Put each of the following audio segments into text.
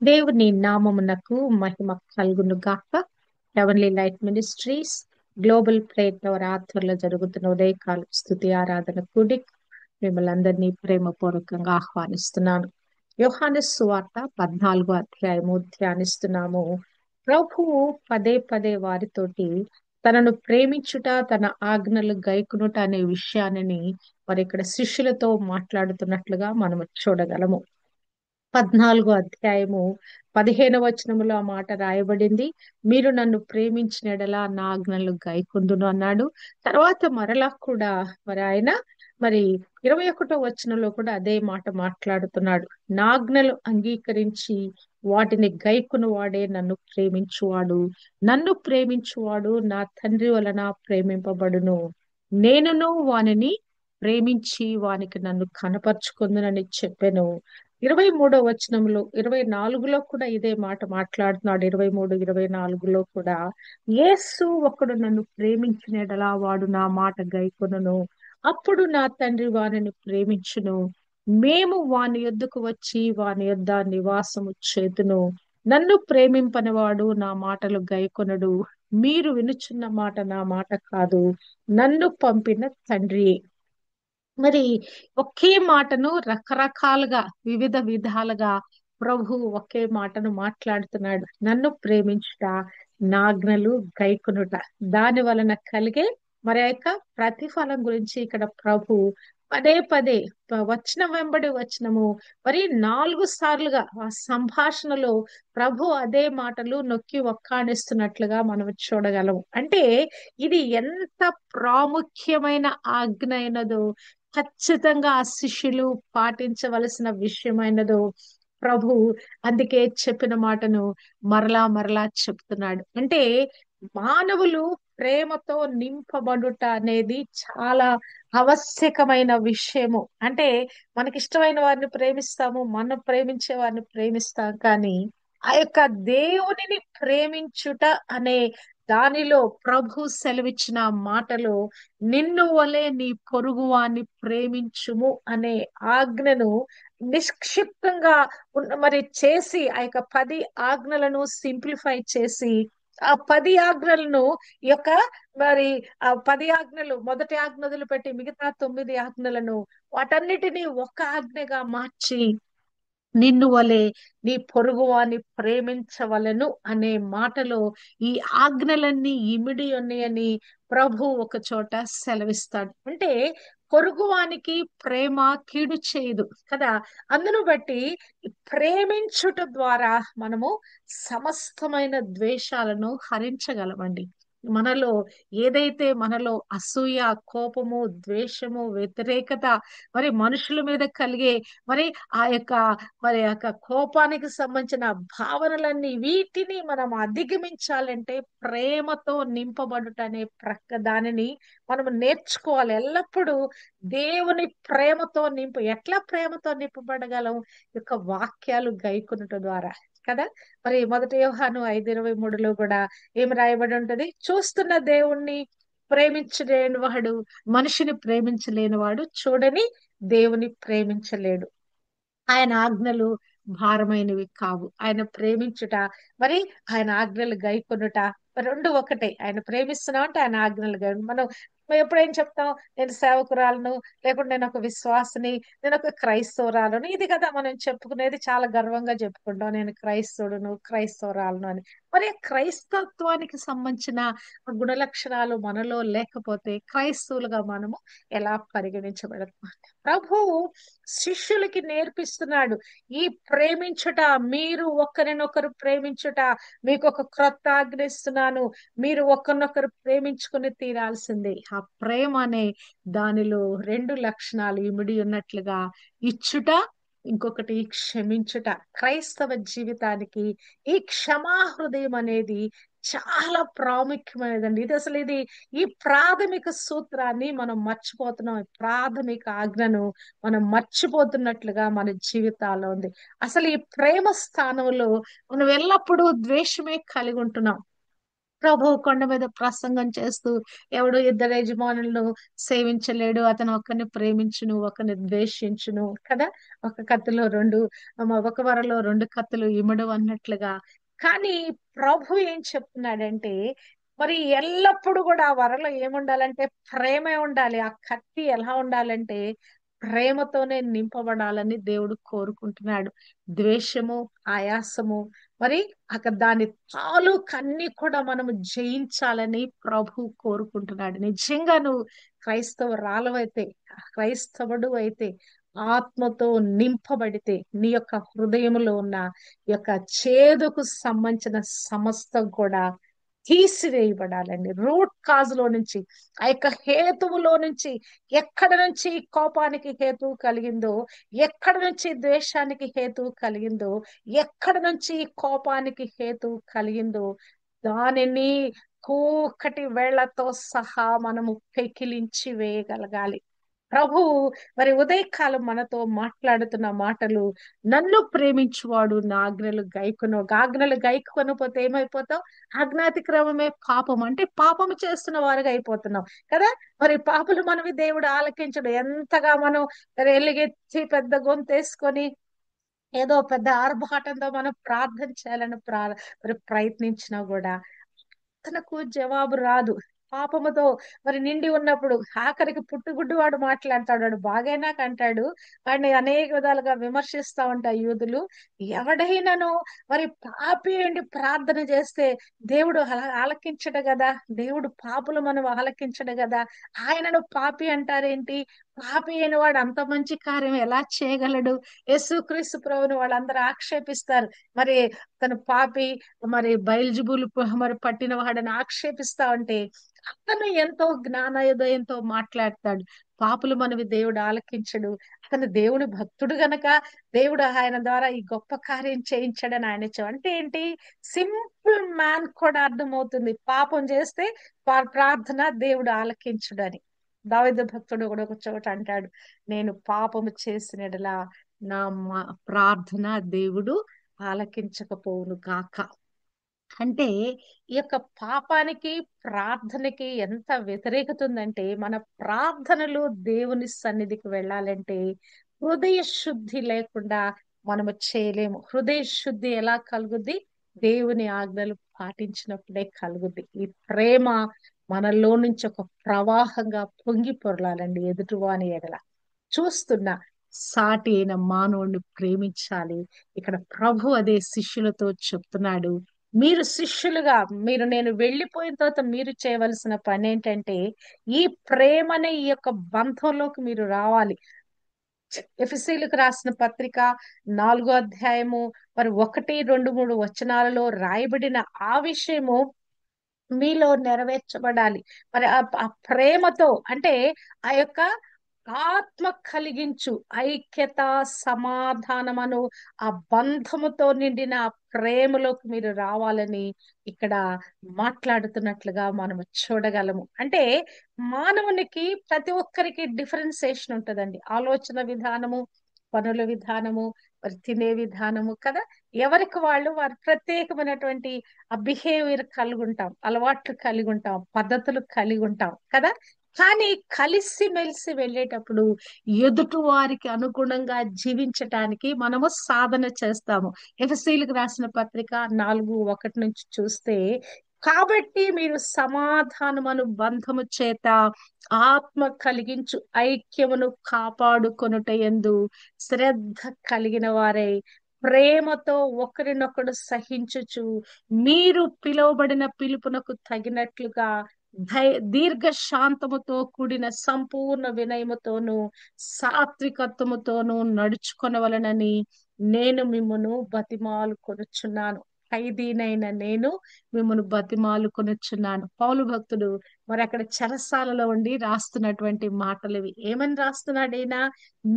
దేవుని నామమునకు మహిమ కలుగును గాక. Heavenly light ministries global prayer tower ఆధ్వర్యంలో జరుగుతున్న ఉదయకాల స్తుతి ఆరాధన కూడిక మిమ్మల్ని అందరినీ ప్రేమపూర్వకంగా ఆహ్వానిస్తున్నాను. యోహాను సువార్త 14వ అధ్యాయము ధ్యానిస్తున్నాము. ప్రభువు పదే పదే వారితోటి తనను ప్రేమించుట, తన ఆజ్ఞలు గైకొనుట అనే విషయాన్ని మరి ఇక్కడ శిష్యులతో మాట్లాడుతున్నట్లుగా మనము చూడగలము. 14వ అధ్యాయము 15వ వచనములో ఆ మాట రాయబడింది. మీరు నన్ను ప్రేమించిన యెడల నా ఆజ్ఞలు గైకొందును అన్నాడు. తర్వాత మరలా కూడా మరి 21వ వచనంలో కూడా అదే మాట మాట్లాడుతున్నాడు. నా ఆజ్ఞలు అంగీకరించి వాటిని గైకొను వాడే నన్ను ప్రేమించువాడు. నన్ను ప్రేమించువాడు నా తండ్రి వలన ప్రేమింపబడును. నేనును వానిని ప్రేమించి వానికి నన్ను కనపరుచుకుందునని చెప్పెను. 23వ వచనంలో 24లో కూడా ఇదే మాట మాట్లాడుతున్నాడు. 23, 24లో కూడా యేసు ఒకడు నన్ను ప్రేమించిన యెడల వాడు నా మాట గైకొనును. అప్పుడు నా తండ్రి వానిని ప్రేమించును. మేము వాని యొద్దకు వచ్చి వాని యొద్ద నివాసము చేతును. నన్ను ప్రేమింపనివాడు నా మాటలు గైకొనడు. మీరు వినుచున్న మాట నా మాట కాదు, నన్ను పంపిన తండ్రి. మరి ఒకే మాటను రకరకాలుగా వివిధ విధాలుగా ప్రభు ఒకే మాటను మాట్లాడుతున్నాడు. నన్ను ప్రేమించుట, నా ఆజ్ఞలు గైకొనుట, దాని వలన కలిగే మరి యొక్క ప్రతిఫలం గురించి ఇక్కడ ప్రభు పదే పదే వచనం వెంబడి వచనము మరి 4 సార్లుగా ఆ సంభాషణలో ప్రభు అదే మాటలు నొక్కి ఒక్కాణిస్తున్నట్లుగా మనం చూడగలము. అంటే ఇది ఎంత ప్రాముఖ్యమైన ఆజ్ఞ అయినదో, ఖచ్చితంగా ఆ శిష్యులు పాటించవలసిన విషయమైనదో ప్రభు అందుకే చెప్పిన మాటను మరలా మరలా చెప్తున్నాడు. అంటే మానవులు ప్రేమతో నింపబడుట అనేది చాలా ఆవశ్యకమైన విషయము. అంటే మనకిష్టమైన వారిని ప్రేమిస్తాము, మనం ప్రేమించే వారిని ప్రేమిస్తాం, కానీ ఆ యొక్క దేవునిని ప్రేమించుట అనే దానిలో ప్రభు సెలవిచ్చిన మాటలో నిన్ను వలె నీ పొరుగువాన్ని ప్రేమించుము అనే ఆజ్ఞను నిష్క్షిప్తంగా మరి చేసి ఆ యొక్క 10 ఆజ్ఞలను సింప్లిఫై చేసి ఆ 10 ఆజ్ఞలను ఈ యొక్క మరి ఆ 10 ఆజ్ఞలు మొదటి ఆజ్ఞ వదిలిపెట్టి మిగతా 9 ఆజ్ఞలను వాటన్నిటినీ ఒక ఆజ్ఞగా మార్చి నిన్ను వలె నీ పొరుగువాని ప్రేమించవలెను అనే మాటలో ఈ ఆజ్ఞలన్నీ ఇమిడి ఉన్నాయని ప్రభు ఒక చోట సెలవిస్తాడు. అంటే పొరుగువానికి ప్రేమ కీడు చేయదు కదా. అందును బట్టి ప్రేమించుట ద్వారా మనము సమస్తమైన ద్వేషాలను హరించగలమండి. మనలో అసూయ, కోపము, ద్వేషము, వ్యతిరేకత, మరి మనుషుల మీద కలిగే మరి ఆ యొక్క కోపానికి సంబంధించిన భావనలన్నీ వీటిని మనం అధిగమించాలంటే ప్రేమతో నింపబడుట అనే దానిని మనం నేర్చుకోవాలి. ఎల్లప్పుడూ దేవుని ప్రేమతో ఎట్లా ప్రేమతో నింపబడగలం? ఈ యొక్క వాక్యాలు గైకొనుట ద్వారా కదా. మరి 1 యోహాను 5:23లో కూడా ఏమి రాయబడి ఉంటది? చూస్తున్న దేవుణ్ణి ప్రేమించలేని వాడు, మనిషిని ప్రేమించలేని వాడు చూడని దేవుని ప్రేమించలేడు. ఆయన ఆజ్ఞలు భారమైనవి కావు. ఆయన ప్రేమించుట మరి ఆయన ఆజ్ఞలు గైకొనుట రెండు ఒకటే. ఆయన ప్రేమిస్తున్నాం అంటే ఆయన ఆజ్ఞలు మనం ఎప్పుడేం చెప్తాం? నేను సేవకురాలను, లేకుంటే నేను ఒక విశ్వాసిని, నేను ఒక క్రైస్తవురాలను, ఇది కదా మనం చెప్పుకునేది. చాలా గర్వంగా చెప్పుకుంటాం, నేను క్రైస్తవుడును, క్రైస్తవురాలను అని. మరి క్రైస్తత్వానికి సంబంధించిన గుణలక్షణాలు మనలో లేకపోతే క్రైస్తవులుగా మనము ఎలా పరిగణించబడతాం? ప్రభువు శిష్యులకి నేర్పిస్తున్నాడు. ఈ ప్రేమించుట, మీరు ఒకరినొకరు ప్రేమించుట, మీకు ఒక క్రొత్త ఆజ్ఞ ఇస్తున్నాను, మీరు ఒకరినొకరు ప్రేమించుకుని తీరాల్సిందే. ఆ ప్రేమ అనే దానిలో 2 లక్షణాలు ఇమిడి ఉన్నట్లుగా ఇచ్చుట, ఇంకొకటి క్షమించుట. క్రైస్తవ జీవితానికి ఈ క్షమా హృదయం అనేది చాలా ప్రాముఖ్యమైనదండి. ఇది ఈ ప్రాథమిక సూత్రాన్ని మనం మర్చిపోతున్నాం. ఈ ప్రాథమిక ఆజ్ఞను మనం మర్చిపోతున్నట్లుగా మన జీవితాల్లో ఉంది. అసలు ఈ ప్రేమ స్థానంలో మనం ఎల్లప్పుడూ ద్వేషమే కలిగి ఉంటున్నాం. ప్రభు కొండ మీద ప్రసంగం చేస్తూ ఎవడు ఇద్దరు యజమానులను సేవించలేడు, అతను ఒకరిని ప్రేమించును ఒకరిని ద్వేషించును కదా. ఒక కత్తిలో రెండు ఒక వరలో రెండు కత్తులు ఇమడు అన్నట్లుగా. కానీ ప్రభు ఏం చెప్తున్నాడంటే, మరి ఎల్లప్పుడూ కూడా ఆ వరలో ఏముండాలంటే ప్రేమే ఉండాలి. ఆ కత్తి ఎలా ఉండాలంటే ప్రేమతోనే నింపబడాలని దేవుడు కోరుకుంటున్నాడు. ద్వేషము, ఆయాసము, మరి అక్కడ దాని తాలూకన్నీ కూడా మనము జయించాలని ప్రభు కోరుకుంటున్నాడు. నిజంగా నువ్వు క్రైస్తవురాలవైతే, క్రైస్తవుడు అయితే, ఆత్మతో నింపబడితే నీ యొక్క హృదయంలో ఉన్న ఈ యొక్క చేదుకు సంబంధించిన సమస్తం కూడా తీసివేయబడాలండి. రూట్ కాజ్ లో నుంచి, ఆ యొక్క హేతువులో నుంచి, ఎక్కడ నుంచి కోపానికి హేతువు కలిగిందో, ఎక్కడ నుంచి ద్వేషానికి హేతువు కలిగిందో, ఎక్కడ నుంచి కోపానికి హేతువు కలిగిందో, దానిని కూకటి వేళ్లతో సహా మనము పెకిలించి వేయగలగాలి. ప్రభు మరి ఉదయకాలం మనతో మాట్లాడుతున్న మాటలు, నన్ను ప్రేమించువాడు నా ఆజ్ఞలు గైకొను. ఆజ్ఞలు గైకొనపోతే ఏమైపోతావు? అజ్ఞాతిక్రమమే పాపం అంటే పాపము చేస్తున్న వారుగా అయిపోతున్నాం కదా. మరి పాపులు మనవి దేవుడు ఆలకించడు. ఎంతగా మనం ఎలుగెత్తి పెద్ద గొంతేసుకొని ఏదో పెద్ద ఆర్భాటంతో మనం ప్రార్థన చేయాలని మరి ప్రయత్నించినా కూడా తనకు జవాబు రాదు. పాపముతో మరి నిండి ఉన్నప్పుడు ఆఖరికి పుట్టుగుడ్డు వాడు మాట్లాడతాడు. వాడు బాగైనాక అంటాడు, వాడిని అనేక విధాలుగా విమర్శిస్తా ఉంటాయి యూదులు. ఎవడైనాను మరి పాపి ఏంటి ప్రార్థన చేస్తే దేవుడు ఆలకించడు కదా, దేవుడు పాపులు మనం ఆలకించడు కదా, ఆయనను పాపి అంటారేంటి? పాపి అయిన వాడు అంత మంచి కార్యం ఎలా చేయగలడు? యేసుక్రీస్తు ప్రభువుని వాళ్ళందరూ ఆక్షేపిస్తారు. మరి తను పాపి, మరి బయల్జుబులు మరి పట్టిన వాడని ఆక్షేపిస్తా ఉంటే అతను ఎంతో జ్ఞానోదయంతో మాట్లాడతాడు. పాపులు మనవి దేవుడు ఆలకించడు. అతను దేవుని భక్తుడు గనక దేవుడు ఆయన ద్వారా ఈ గొప్ప కార్యం చేయించాడని ఆయన అంటే ఏంటి? సింపుల్ మ్యాన్ కూడా అర్థమవుతుంది. పాపం చేస్తే ప్రార్థన దేవుడు ఆలకించుడని. దావీదు భక్తుడు కూడా ఒక చోట అంటాడు, నేను పాపము చేసినడలా నా ప్రార్థన దేవుడు ఆలకించకపోవును గాక. అంటే ఈ యొక్క పాపానికి ప్రార్థనకి ఎంత వ్యతిరేకత ఉందంటే, మన ప్రార్థనలు దేవుని సన్నిధికి వెళ్ళాలంటే హృదయ శుద్ధి లేకుండా మనము చేయలేము. హృదయ శుద్ధి ఎలా కలుగుద్ది? దేవుని ఆజ్ఞలు పాటించినప్పుడే కలుగుద్ది. ఈ ప్రేమ మనలో నుంచి ఒక ప్రవాహంగా పొంగి పొరలాలండి. ఎదుటివాని ఎడల చూస్తున్న సాటి అయిన మానవుడిని ప్రేమించాలి. ఇక్కడ ప్రభు అదే శిష్యులతో చెప్తున్నాడు. మీరు శిష్యులుగా, నేను వెళ్ళిపోయిన తర్వాత మీరు చేయవలసిన పని ఏంటంటే ఈ ప్రేమనే ఈ యొక్క బంధంలోకి మీరు రావాలి. ఎఫెసీయులకు రాసిన పత్రిక 4వ అధ్యాయము మరి 1, 2, 3 వచనాలలో రాయబడిన ఆ విషయము మీలో నెరవేర్చబడాలి. మరి ఆ ప్రేమతో అంటే ఆ యొక్క ఆత్మ కలిగించు ఐక్యత, సమాధానమను ఆ బంధముతో నిండిన ఆ ప్రేమలోకి మీరు రావాలని ఇక్కడ మాట్లాడుతున్నట్లుగా మనము చూడగలము. అంటే మానవునికి ప్రతి ఒక్కరికి డిఫరెన్సియేషన్ ఉంటదండి. ఆలోచన విధానము, పనుల విధానము, మరి తినే విధానము కదా. ఎవరికి వాళ్ళు వారి ప్రత్యేకమైనటువంటి ఆ బిహేవియర్ కలిగి ఉంటాం, అలవాట్లు కలిగి ఉంటాం, పద్ధతులు కలిగి ఉంటాం కదా. కానీ కలిసి మెలిసి వెళ్ళేటప్పుడు ఎదుటి వారికి అనుగుణంగా జీవించటానికి మనము సాధన చేస్తాము. ఎఫెసీయులకు రాసిన పత్రిక 4:1 నుంచి చూస్తే, కాబట్టి మీరు సమాధానమును బంధము చేత ఆత్మ కలిగించు ఐక్యమును కాపాడుకొనుట యందు శ్రద్ధ కలిగిన వారై ప్రేమతో ఒకరినొకడు సహించుచు మీరు పిలువబడిన పిలుపునకు తగినట్లుగా దీర్ఘ శాంతముతో కూడిన సంపూర్ణ వినయముతోను సాత్వికత్వముతోను నడుచుకొనవలనని నేను మిమ్మును బతిమాలు కొనుచున్నాను. ఖైదీనైన నేను మిమ్మల్ని బతిమాలు కొనుచున్నాను. పౌలు భక్తుడు మరి అక్కడ చెరసాలలో ఉండి రాస్తున్నటువంటి మాటలు ఇవి. ఏమని రాస్తున్నాడు ఈయన?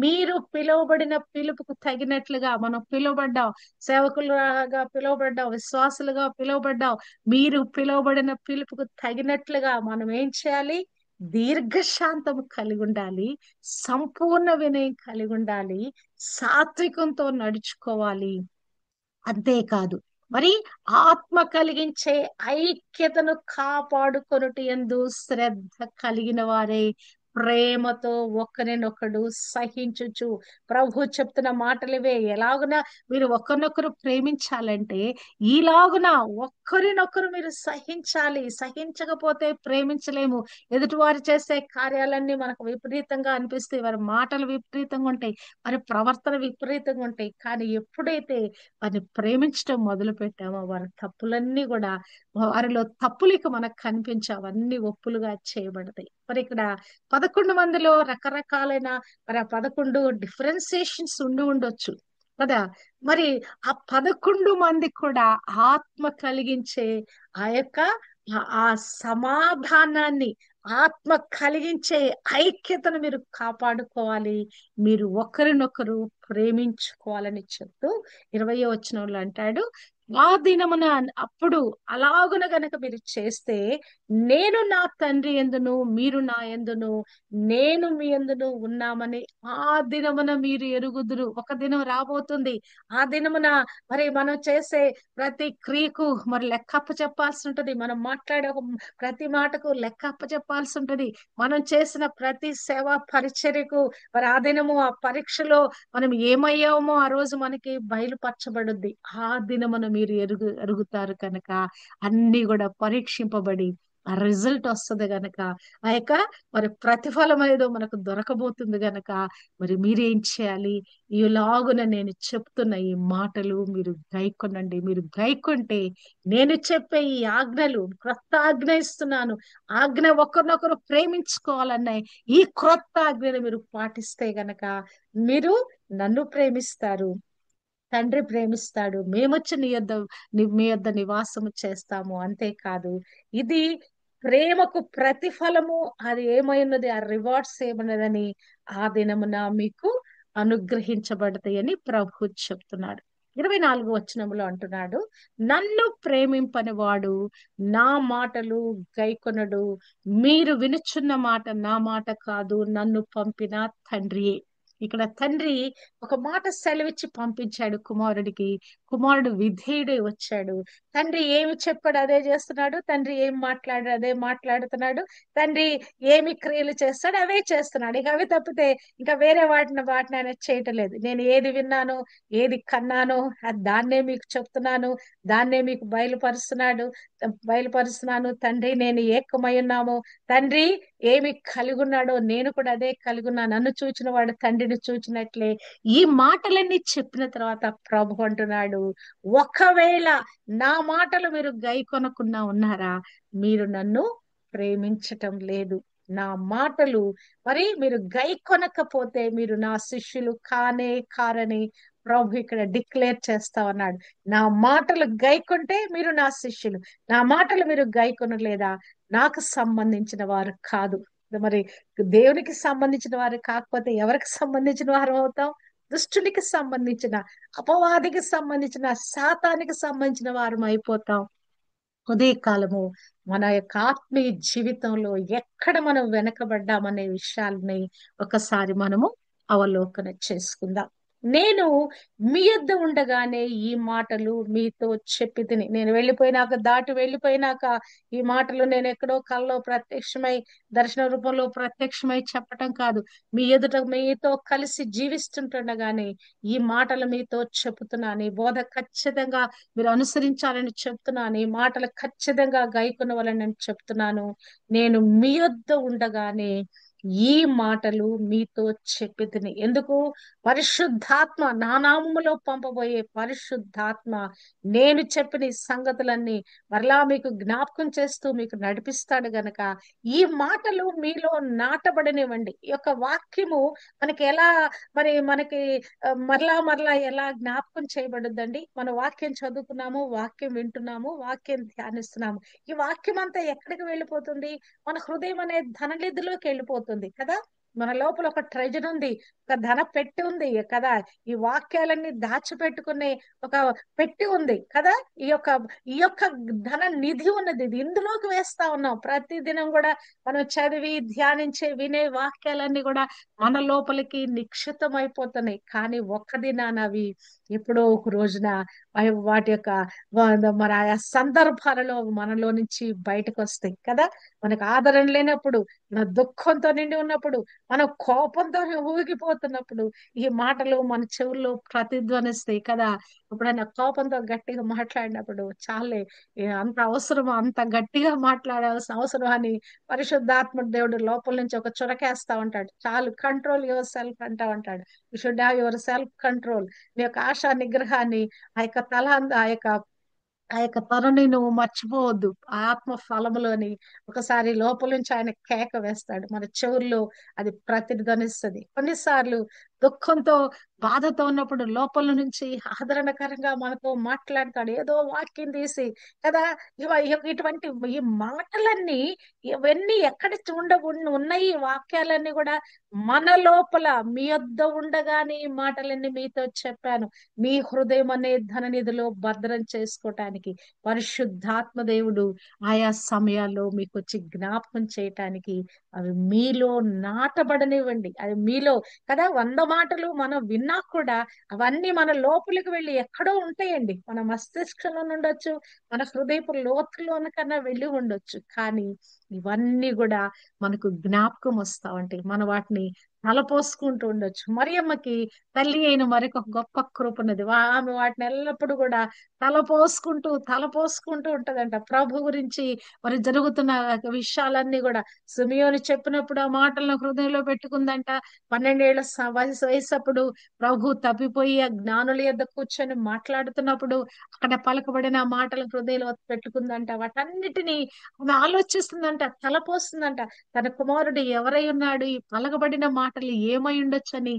మీరు పిలువబడిన పిలుపుకు తగినట్లుగా మనం పిలువబడ్డాం, సేవకులుగా పిలువబడ్డాం, విశ్వాసులుగా పిలువబడ్డాం. మీరు పిలువబడిన పిలుపుకు తగినట్లుగా మనం ఏం చేయాలి? దీర్ఘశాంతము కలిగి ఉండాలి, సంపూర్ణ వినయం కలిగి ఉండాలి, సాత్వికంతో నడుచుకోవాలి. అంతేకాదు మరి ఆత్మ కలిగించే ఐక్యతను కాపాడుకొనుట యందు శ్రద్ధ కలిగిన వారే ప్రేమతో ఒకరినొకడు సహించుచు. ప్రభు చెప్తున్న మాటలు ఇవే. ఎలాగున మీరు ఒకరినొకరు ప్రేమించాలంటే ఈలాగున ఒక్కరినొకరు మీరు సహించాలి. సహించకపోతే ప్రేమించలేము. ఎదుటివారు చేసే కార్యాలన్నీ మనకు విపరీతంగా అనిపిస్తాయి. వారి మాటలు విపరీతంగా ఉంటాయి, వారి ప్రవర్తన విపరీతంగా ఉంటాయి. కానీ ఎప్పుడైతే వారిని ప్రేమించడం మొదలు పెట్టామో వారి తప్పులన్నీ కూడా, వారిలో తప్పులు ఇక మనకు కనిపించవు, అవన్నీ ఒప్పులుగా చేయబడతాయి. మరి ఇక్కడ 11 మందిలో రకరకాలైన, మరి ఆ 11 డిఫరెన్సియేషన్స్ ఉండి ఉండొచ్చు కదా. మరి ఆ 11 మంది కూడా ఆత్మ కలిగించే ఆ యొక్క ఆ సమాధానాన్ని, ఆత్మ కలిగించే ఐక్యతను మీరు కాపాడుకోవాలి. మీరు ఒకరినొకరు ప్రేమించుకోవాలని చెప్తూ 20వ వచనంలో అంటాడు, ఆ దినమున అప్పుడు అలాగున గనక మీరు చేస్తే నేను నా తండ్రి యందును మీరు నా యందును నేను మీ యందును ఉన్నామని ఆ దినమున మీరు ఎరుగుదురు. ఒక దినం రాబోతుంది. ఆ దినమున మరి మనం చేసే ప్రతి క్రియకు మరి లెక్కప్ప చెప్పాల్సి ఉంటది. మనం మాట్లాడే ఒక ప్రతి మాటకు లెక్కప్ప చెప్పాల్సి ఉంటది. మనం చేసిన ప్రతి సేవా పరిచర్యకు మరి ఆ దినము ఆ పరీక్షలో మనం ఏమయ్యామో ఆ రోజు మనకి బయలుపరచబడుద్ది. ఆ దినమున మీరు ఎరుగుతారు కనుక అన్ని కూడా పరీక్షింపబడి ఆ రిజల్ట్ వస్తుంది గనక, ఆ యొక్క మరి ప్రతిఫలం ఏదో మనకు దొరకబోతుంది గనక, మరి మీరేం చేయాలి? ఈలాగున నేను చెప్తున్న ఈ మాటలు మీరు గైకొనండి. మీరు గైకొంటే నేను చెప్పే ఈ ఆజ్ఞలు, క్రొత్త ఆజ్ఞ ఇస్తున్నాను, ఆజ్ఞ ఒకరినొకరు ప్రేమించుకోవాలన్నాయి, ఈ క్రొత్త ఆజ్ఞను మీరు పాటిస్తే గనక మీరు నన్ను ప్రేమిస్తారు, తండ్రి ప్రేమిస్తాడు, మేమొచ్చి మీ యొద్ద నివాసము చేస్తాము. అంతేకాదు, ఇది ప్రేమకు ప్రతిఫలము, అది ఏమైనది, ఆ రివార్డ్స్ ఏమన్నదని ఆ దినమున మీకు అనుగ్రహించబడతాయని ప్రభు చెప్తున్నాడు. 24వ వచనంలో అంటున్నాడు, నన్ను ప్రేమింపని వాడు నా మాటలు గైకొనడు. మీరు వినుచున్న మాట నా మాట కాదు, నన్ను పంపిన తండ్రియే. ఇక్కడ తండ్రి ఒక మాట సెలవిచ్చి పంపించాడు కుమారుడికి. కుమారుడు విధేయుడై వచ్చాడు. తండ్రి ఏమి చెప్పాడు అదే చేస్తున్నాడు. తండ్రి ఏం మాట్లాడాడు అదే మాట్లాడుతున్నాడు. తండ్రి ఏమి క్రియలు చేస్తాడు అవే చేస్తున్నాడు. ఇక అవి తప్పితే ఇంకా వేరే వాటిని ఆయన చేయటం లేదు. నేను ఏది విన్నానో, ఏది కన్నానో దాన్నే మీకు చెప్తున్నాను, దాన్నే మీకు బయలుపరుస్తున్నాను. తండ్రి నేను ఏకమై ఉన్నాము. తండ్రి ఏమి కలిగి ఉన్నాడో నేను కూడా అదే కలిగి ఉన్నా. నన్ను చూచిన వాడు తండ్రిని చూచినట్లే. ఈ మాటలన్నీ చెప్పిన తర్వాత ప్రభు అంటున్నాడు, ఒకవేళ నా మాటలు మీరు గైకొనకుండా ఉన్నారా, మీరు నన్ను ప్రేమించటం లేదు. నా మాటలు మరి మీరు గైకొనకపోతే మీరు నా శిష్యులు కానే కారని ప్రభు ఇక్కడ డిక్లేర్ చేస్తా ఉన్నాడు. నా మాటలు గైకొంటే మీరు నా శిష్యులు, నా మాటలు మీరు గైకొనలేదా నాకు సంబంధించిన వారు కాదు. మరి దేవునికి సంబంధించిన వారు కాకపోతే ఎవరికి సంబంధించిన వారు అవుతాం? దుష్టునికి సంబంధించిన, అపవాదికి సంబంధించిన, సాతానికి సంబంధించిన వారు అయిపోతాం. ఉదయకాలము మన యొక్క ఆత్మీయ జీవితంలో ఎక్కడ మనం వెనకబడ్డామనే విషయాల్ని ఒకసారి మనము అవలోకన చేసుకుందాం. నేను మీ యొద్ద ఉండగానే ఈ మాటలు మీతో చెప్పి తిని, నేను వెళ్ళిపోయినాక, దాటి వెళ్ళిపోయినాక ఈ మాటలు నేను ఎక్కడో కల్లో ప్రత్యక్షమై, దర్శన రూపంలో ప్రత్యక్షమై చెప్పటం కాదు. మీ ఎదుట మీతో కలిసి జీవిస్తుంటుండగానే ఈ మాటలు మీతో చెప్తున్నాను. ఈ బోధ ఖచ్చితంగా మీరు అనుసరించాలని చెప్తున్నాను. ఈ మాటలు ఖచ్చితంగా గైకొనవాలని చెప్తున్నాను. నేను మీ యొద్ద ఉండగానే ఈ మాటలు మీతో చెప్పి తిని. ఎందుకు? పరిశుద్ధాత్మ, నా నామములో పంపబోయే పరిశుద్ధాత్మ నేను చెప్పిన ఈ సంగతులన్నీ మరలా మీకు జ్ఞాపకం చేస్తూ మీకు నడిపిస్తాడు గనక ఈ మాటలు మీలో నాటబడనివ్వండి. ఈ యొక్క వాక్యము మనకి ఎలా, మరి మనకి మరలా మరలా ఎలా జ్ఞాపకం చేయబడుద్దండి? మన వాక్యం చదువుకున్నాము, వాక్యం వింటున్నాము, వాక్యం ధ్యానిస్తున్నాము. ఈ వాక్యం అంతా ఎక్కడికి వెళ్ళిపోతుంది? మన హృదయం అనే ధననిధిలోకి వెళ్ళిపోతుంది కదా. మన లోపల ఒక ట్రెజర్ ఉంది, ఒక ధన పెట్టి ఉంది కదా. ఈ వాక్యాలన్నీ దాచిపెట్టుకునే ఒక పెట్టి ఉంది కదా. ఈ యొక్క ధన నిధి ఉన్నది, ఇది ఇందులోకి వేస్తా ఉన్నాం. ప్రతి దినం కూడా మనం చదివి ధ్యానించే వినే వాక్యాలన్నీ కూడా మన లోపలికి నిక్షిప్తం అయిపోతున్నాయి. కానీ ఒక్క దినాన అవి ఎప్పుడో ఒక రోజున వాటి యొక్క మరి ఆయా సందర్భాలలో మనలో నుంచి బయటకు వస్తాయి కదా. మనకు ఆదరణ లేనప్పుడు, మన దుఃఖంతో నిండి ఉన్నప్పుడు, మన కోపంతో ఊగిపోతున్నప్పుడు ఈ మాటలు మన చెవుల్లో ప్రతిధ్వనిస్తాయి కదా. ఎప్పుడైనా కోపంతో గట్టిగా మాట్లాడినప్పుడు చాలే, అంత అవసరమా, అంత గట్టిగా మాట్లాడాల్సిన అవసరం అని పరిశుద్ధాత్మ దేవుడు లోపల నుంచి ఒక చురకేస్తా ఉంటాడు. చాలు, కంట్రోల్ యువర్ సెల్ఫ్ అంటా ఉంటాడు. You should have your self control. నీ యొక్క ఆశా నిగ్రహాన్ని, ఆ యొక్క తల, ఆ యొక్క తరుని నువ్వు మర్చిపోవద్దు. ఆ ఆత్మ ఫలములోని ఒకసారి లోపల నుంచి ఆయన కేక వేస్తాడు, మన చెవుల్లో అది ప్రతిధ్వనిస్తుంది. కొన్నిసార్లు దుఃఖంతో, బాధతో ఉన్నప్పుడు లోపల నుంచి ఆదరణకరంగా మనతో మాట్లాడతాడు, ఏదో వాక్యం తీసి కదా. ఇటువంటి ఈ మాటలన్నీ, ఇవన్నీ ఎక్కడ ఉన్నాయి ఈ వాక్యాలన్నీ కూడా మన లోపల. మీ యొద్ద ఉండగానే ఈ మాటలన్నీ మీతో చెప్పాను, మీ హృదయం అనే ధననిధిలో భద్రం చేసుకోవటానికి పరిశుద్ధాత్మ దేవుడు ఆయా సమయాల్లో మీకు వచ్చి జ్ఞాపకం చేయటానికి అవి మీలో నాటబడనివ్వండి. అది మీలో కదా. 100 మాటలు మనం విన్నా కూడా అవన్నీ మన లోపలికి వెళ్ళి ఎక్కడో ఉంటాయండి. మన మస్తిష్కంలో ఉండొచ్చు, మన హృదయపు లోతులోన కన్నా వెళ్ళి ఉండొచ్చు. కానీ ఇవన్నీ కూడా మనకు జ్ఞాపకం వస్తా ఉంటాయి. మనం వాటిని తలపోసుకుంటూ ఉండొచ్చు. మరియమ్మకి తల్లి అయిన మరొక గొప్ప కృప ఉన్నది. ఆమె వాటిని ఎల్లప్పుడూ కూడా తలపోసుకుంటూ ఉంటదంట. ప్రభు గురించి మరి జరుగుతున్న విషయాలన్నీ కూడా సిమియోను చెప్పినప్పుడు ఆ మాటలను హృదయంలో పెట్టుకుందంట. 12 ఏళ్ల వయసప్పుడు ప్రభు తప్పిపోయి ఆ జ్ఞానుల యొద్ద కూర్చొని మాట్లాడుతున్నప్పుడు అక్కడ పలకబడిన ఆ మాటలను హృదయంలో పెట్టుకుందంట. వాటన్నిటినీ ఆమె ఆలోచిస్తుందంట, తలపోస్తుందంట. తన కుమారుడు ఎవరై ఉన్నాడు, ఈ పలకబడిన మాటలు ఏమై ఉండొచ్చని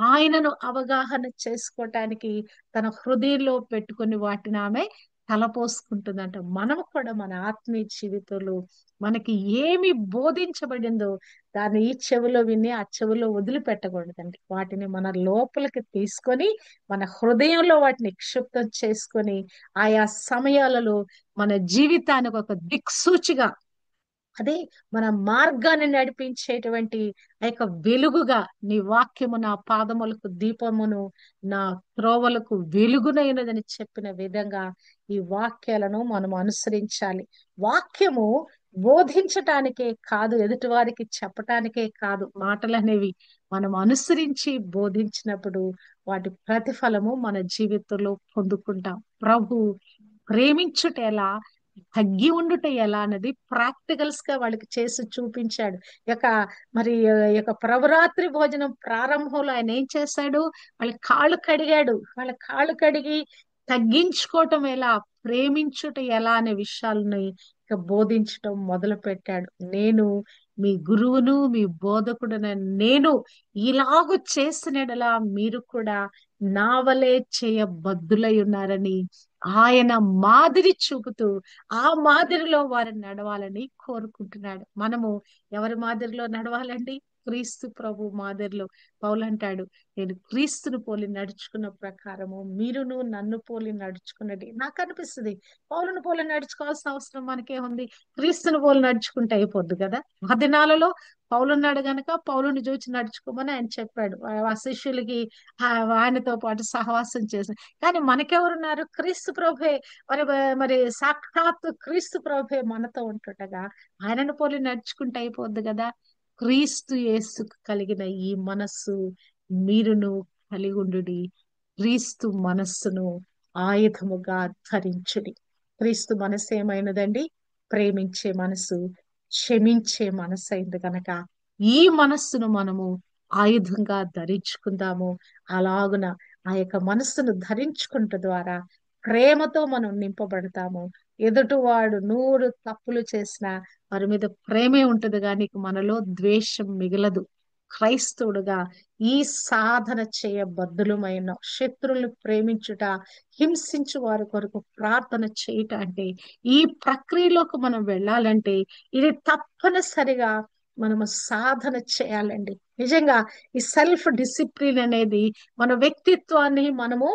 ఆయనను అవగాహన చేసుకోవటానికి తన హృదయంలో పెట్టుకుని వాటిని ఆమె తలపోసుకుంటుందంట. మనము కూడా మన ఆత్మీయ జీవితంలో మనకి ఏమి బోధించబడిందో దాన్ని ఈ చెవిలో విని ఆ చెవిలో వదిలిపెట్టకూడదండి. వాటిని మన లోపలికి తీసుకొని మన హృదయంలో వాటిని నిక్షిప్తం చేసుకొని ఆయా సమయాలలో మన జీవితానికి ఒక దిక్సూచిగా, అదే మన మార్గాన్ని నడిపించేటువంటి ఆ యొక్క వెలుగుగా, నీ వాక్యము నా పాదములకు దీపమును, నా త్రోవలకు వెలుగునైనదని చెప్పిన విధంగా ఈ వాక్యాలను మనం అనుసరించాలి. వాక్యము బోధించటానికే కాదు, ఎదుటివారికి చెప్పటానికే కాదు. మాటలు అనేవి మనం అనుసరించి బోధించినప్పుడు వాటి ప్రతిఫలము మన జీవితంలో పొందుకుంటాం. ప్రభు ప్రేమించుట ఎలా, తగ్గి ఉండుట ఎలా అన్నది ప్రాక్టికల్స్ గా వాళ్ళకి చేసి చూపించాడు. యొక్క మరి ఈ యొక్క ప్రభురాత్రి భోజనం ప్రారంభంలో ఆయన ఏం చేశాడు, వాళ్ళ కాళ్ళు కడిగాడు. వాళ్ళ కాళ్ళు కడిగి తగ్గించుకోవటం ఎలా, ప్రేమించుట ఎలా అనే విషయాలని ఇక బోధించటం మొదలు పెట్టాడు. నేను మీ గురువును, మీ బోధకుడున నేను ఇలాగూ చేసినడలా మీరు కూడా నా వలే చేయబద్దులై ఉన్నారని ఆయన మాదిరి చూపుతూ ఆ మాదిరిలో వారు నడవాలని కోరుకుంటున్నాడు. మనము ఎవరి మాదిరిలో నడవాలండి? క్రీస్తు ప్రభు మాదిరిలో. పౌలు అంటాడు, నేను క్రీస్తును పోలి నడుచుకున్న ప్రకారము మీరును నన్ను పోలి నడుచుకున్నది. నాకు అనిపిస్తుంది, పౌలును పోలి నడుచుకోవాల్సిన అవసరం మనకే ఉంది. క్రీస్తును పోలి నడుచుకుంటే అయిపోద్దు కదా. ఆ దినాలలో పౌలున్నాడు గనక పౌలుని చూచి నడుచుకోమని ఆయన చెప్పాడు ఆ శిష్యులకి, ఆయనతో పాటు సహవాసం చేసిన. కానీ మనకెవరున్నారు? క్రీస్తు ప్రభే. మరి మరి సాక్షాత్తు క్రీస్తు ప్రభే మనతో ఉంటుండగా ఆయనను పోలి నడుచుకుంటే అయిపోద్ది కదా. క్రీస్తు యేసుకు కలిగిన ఈ మనస్సు మీరును కలిగి ఉండుడి. క్రీస్తు మనస్సును ఆయుధముగా ధరించుడి. క్రీస్తు మనస్సు ఏమైనదండి? ప్రేమించే మనసు, క్షమించే మనసు అయింది కనుక ఈ మనస్సును మనము ఆయుధంగా ధరించుకుందాము. అలాగున ఆ యొక్క మనస్సును ధరించుకుంట ద్వారా ప్రేమతో మనం నింపబడతాము. ఎదుటివాడు 100 తప్పులు చేసినా వారి మీద ప్రేమే ఉంటది కానీ మనలో ద్వేషం మిగలదు. క్రైస్తవుడుగా ఈ సాధన చేయబద్దులమైన శత్రువులను ప్రేమించుట, హింసించు వారి కొరకు ప్రార్థన చేయుట అంటే, ఈ ప్రక్రియలోకి మనం వెళ్ళాలంటే ఇది తప్పనిసరిగా మనము సాధన చేయాలండి. నిజంగా ఈ సెల్ఫ్ డిసిప్లిన్ అనేది మన వ్యక్తిత్వాన్ని మనము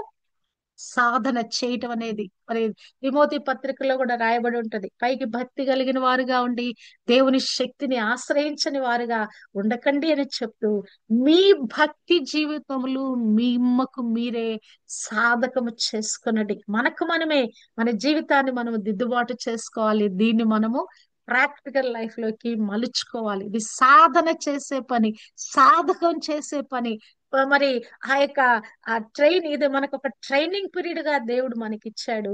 సాధన చేయటం అనేది మరి తిమోతి పత్రికలో కూడా రాయబడి ఉంటది. పైకి భక్తి కలిగిన వారుగా ఉండి దేవుని శక్తిని ఆశ్రయించని వారుగా ఉండకండి అని చెప్తూ, మీ భక్తి జీవితములు మిమ్మకు మీరే సాధకము చేసుకున్నది. మనకు మనమే మన జీవితాన్ని మనము దిద్దుబాటు చేసుకోవాలి. దీన్ని మనము ప్రాక్టికల్ లైఫ్ లోకి మలుచుకోవాలి. ఇది సాధన చేసే పని, సాధకం చేసే పని. మరి ఆ యొక్క ఇది మనకు ఒక ట్రైనింగ్ పీరియడ్ గా దేవుడు మనకి ఇచ్చాడు.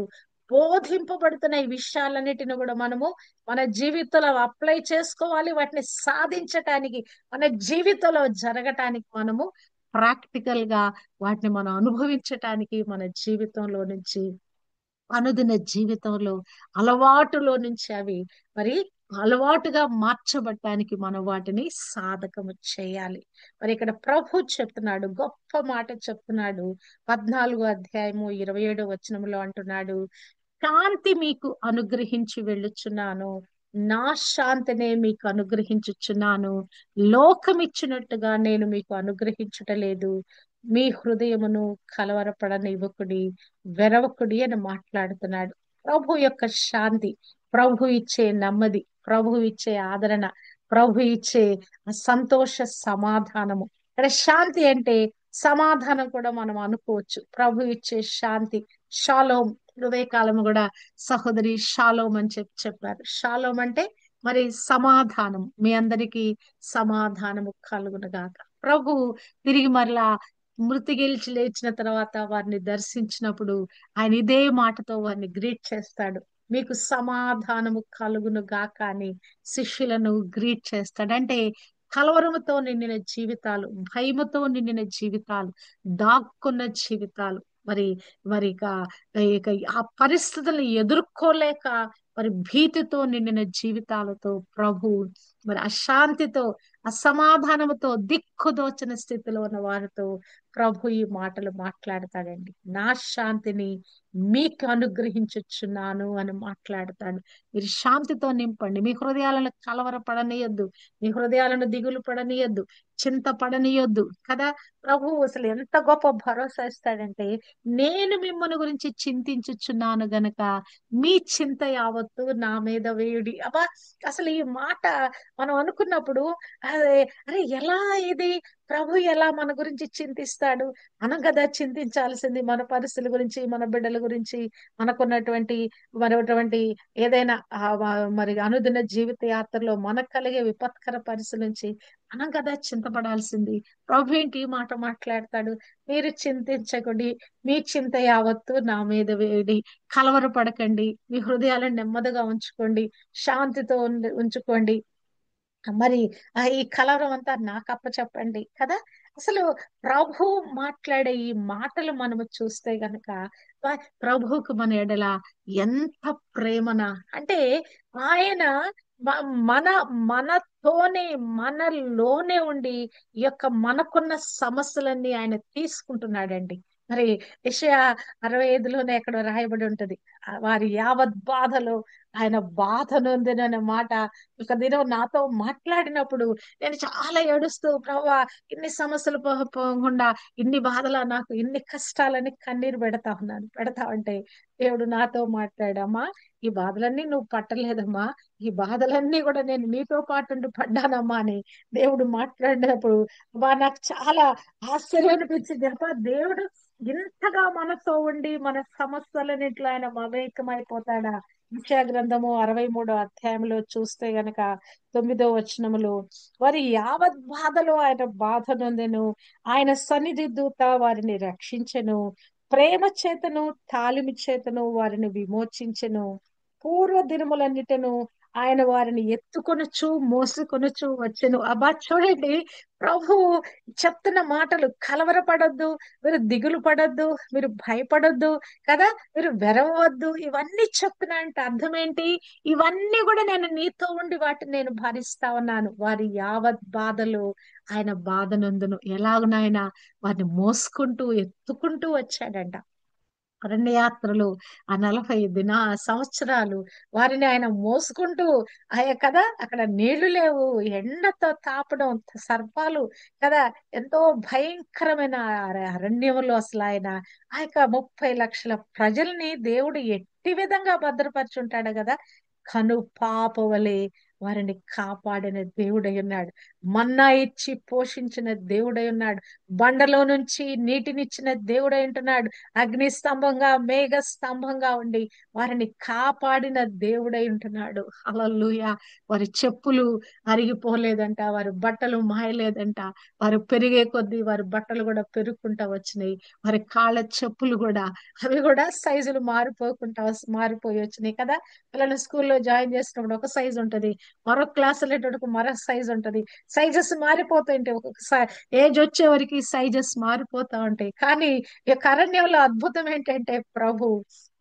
బోధింపబడుతున్న ఈ విషయాలన్నిటిని కూడా మనము మన జీవితంలో అప్లై చేసుకోవాలి. వాటిని సాధించటానికి, మన జీవితంలో జరగటానికి మనము ప్రాక్టికల్ గా వాటిని మనం అనుభవించటానికి, మన జీవితంలో నుంచి అనుదిన జీవితంలో అలవాటులో నుంచి అవి మరి అలవాటుగా మార్చబడటానికి మనం వాటిని సాధకము చేయాలి. మరి ఇక్కడ ప్రభు చెప్తున్నాడు, గొప్ప మాట చెప్తున్నాడు. 14 అధ్యాయము 27 వచనంలో అంటున్నాడు, శాంతి మీకు అనుగ్రహించి వెళ్ళుచున్నాను, నా శాంతినే మీకు అనుగ్రహించుచున్నాను. లోకమిచ్చినట్టుగా నేను మీకు అనుగ్రహించుటలేదు. మీ హృదయమును కలవరపడనివ్వకుడి, వెరవకుడి అని మాట్లాడుతున్నాడు. ప్రభు యొక్క శాంతి, ప్రభు ఇచ్చే నెమ్మది, ప్రభు ఇచ్చే ఆదరణ, ప్రభు ఇచ్చే సంతోష సమాధానము. ఇక్కడ శాంతి అంటే సమాధానం కూడా మనం అనుకోవచ్చు. ప్రభు ఇచ్చే శాంతి, షాలోం. హృదయకాలము కూడా సహోదరి షాలోం అని చెప్పారు. షాలోం అంటే మరి సమాధానం. మీ అందరికీ సమాధానము కలుగును గాక. ప్రభు తిరిగి మరలా మృతి గెలిచి లేచిన తర్వాత వారిని దర్శించినప్పుడు ఆయన ఇదే మాటతో వారిని గ్రీట్ చేస్తాడు. మీకు సమాధానము కలుగును గాక అని శిష్యులను గ్రీట్ చేస్తాడు. అంటే కలవరముతో నిండిన జీవితాలు, భయముతో నిండిన జీవితాలు, దాక్కున్న జీవితాలు, మరి మరి ఇక ఆ పరిస్థితులను ఎదుర్కోలేక మరి భీతితో నిండిన జీవితాలతో ప్రభు మరి అశాంతితో, అసమాధానముతో, దిక్కుదోచని స్థితిలో ఉన్న వారితో ప్రభు ఈ మాటలు మాట్లాడతాడండి. నా శాంతిని మీకు అనుగ్రహించుచున్నాను అని మాట్లాడతాడు. మీరు శాంతితో నింపండి. మీ హృదయాలను కలవరపడనీయొద్దు, మీ హృదయాలను దిగులు పడనీయొద్దు, చింత పడనీయొద్దు కదా. ప్రభు అసలు ఎంత గొప్ప భరోసా ఇస్తాడంటే, నేను మిమ్మల్ని గురించి చింతించుచున్నాను గనక మీ చింత యావత్తు నా మీద వేయుడి. అబ్బా, అసలు ఈ మాట మనం అనుకున్నప్పుడు అరే అరే ఎలా ఇది, ప్రభు ఎలా మన గురించి చింతిస్తాడు? మనం కదా చింతించాల్సింది మన పరిస్థితుల గురించి, మన బిడ్డల గురించి, మనకున్నటువంటి మరొకటువంటి ఏదైనా మరి అనుదిన జీవిత యాత్రలో మనకు కలిగే విపత్కర పరిస్థితుల నుంచి మనం కదా చింతపడాల్సింది. ప్రభు ఏంటి ఈ మాట మాట్లాడతాడు, మీరు చింతించకండి, మీ చింత యావత్తు నా మీద వేడి, కలవరపడకండి, మీ హృదయాలను నెమ్మదిగా ఉంచుకోండి, శాంతితో ఉంచుకోండి. మరి ఈ కలవరం అంతా నాకు అప్పచెప్పండి కదా. అసలు ప్రభు మాట్లాడే ఈ మాటలు మనము చూస్తే గనక ప్రభువుకు మన ఎడల ఎంత ప్రేమన అంటే, ఆయన మన మనతోనే మనలోనే ఉండి ఈ యొక్క మనకున్న సమస్యలన్నీ ఆయన తీసుకుంటున్నాడండి. మరి యెషయా 65లోనే ఎక్కడో రాయబడి ఉంటది, వారి యావత్ బాధలో ఆయన బాధ నొందిన మాట ఒక దినం నాతో మాట్లాడినప్పుడు నేను చాలా ఏడుస్తూ, ప్రభా ఇన్ని సమస్యలు పోకుండా ఇన్ని బాధలా, నాకు ఇన్ని కష్టాలని కన్నీరు పెడతా ఉంటే దేవుడు నాతో మాట్లాడమ్మా, ఈ బాధలన్నీ నువ్వు పట్టలేదమ్మా, ఈ బాధలన్నీ కూడా నేను నీతో పాటు ఉండి పడ్డానమ్మా అని దేవుడు మాట్లాడినప్పుడు నాకు చాలా ఆశ్చర్యం అనిపించింది. అబ్బా, దేవుడు ఇంతగా మనతో ఉండి మన సమస్యలన్నింటిలో ఆయన మమేకమైపోతాడా? యెషయా గ్రంథము 63 అధ్యాయంలో చూస్తే గనక 9 వచనములో, వారి యావత్ బాధలో ఆయన బాధ నొందెను, ఆయన సన్నిధి దూత వారిని రక్షించెను, ప్రేమ చేతను తాలిమి చేతను వారిని విమోచించెను, పూర్వ దినములన్నిటను ఆయన వారిని ఎత్తుకొనొచ్చు మోసుకొనొచ్చు వచ్చెను. అబ్బా చూడండి, ప్రభు చెప్తున్న మాటలు, కలవరపడొద్దు, మీరు దిగులు పడొద్దు, మీరు భయపడొద్దు కదా, మీరు వెరవద్దు, ఇవన్నీ చెప్తున్నా అంటే అర్థం ఏంటి? ఇవన్నీ కూడా నేను నీతో ఉండి వాటిని నేను భరిస్తా ఉన్నాను. వారి యావత్ బాధలు ఆయన బాధ నందును ఎలాగునైనా వారిని మోసుకుంటూ ఎత్తుకుంటూ వచ్చాడంట. అరణ్యయాత్రలు ఆ 40 సంవత్సరాలు వారిని ఆయన మోసుకుంటూ కదా అక్కడ నీళ్లు లేవు, ఎండతో తాపడం, సర్పాలు కదా, ఎంతో భయంకరమైన అరణ్యంలో అసలు ఆయన ఆ యొక్క 30 లక్షల ప్రజల్ని దేవుడు ఎట్టి విధంగా భద్రపరుచుంటాడు కదా. కను పాప వలె వారిని కాపాడిన దేవుడై ఉన్నాడు. మన్నా ఇచ్చి పోషించిన దేవుడై ఉన్నాడు. బండలో నుంచి నీటినిచ్చిన దేవుడై ఉంటున్నాడు. అగ్ని స్తంభంగా మేఘ స్తంభంగా ఉండి వారిని కాపాడిన దేవుడై ఉంటున్నాడు. హల్లెలూయా. వారి చెప్పులు అరిగిపోలేదంట, వారి బట్టలు మాయలేదంట. వారు పెరిగే కొద్దీ వారి బట్టలు కూడా పెరుగుకుంటా వచ్చినాయి. వారి కాళ్ళ చెప్పులు కూడా అవి కూడా సైజులు మారిపోయి వచ్చినాయి కదా. పిల్లలు స్కూల్లో జాయిన్ చేసినప్పుడు ఒక సైజు ఉంటది, మరొక క్లాస్ వెళ్ళేటప్పుడు మరొక సైజు ఉంటది. సైజెస్ మారిపోతుంటాయి, ఒక్కొక్క ఏజ్ వచ్చే వరకు సైజెస్ మారిపోతా ఉంటాయి. కానీ ఈ అరణ్యంలో అద్భుతం ఏంటంటే ప్రభు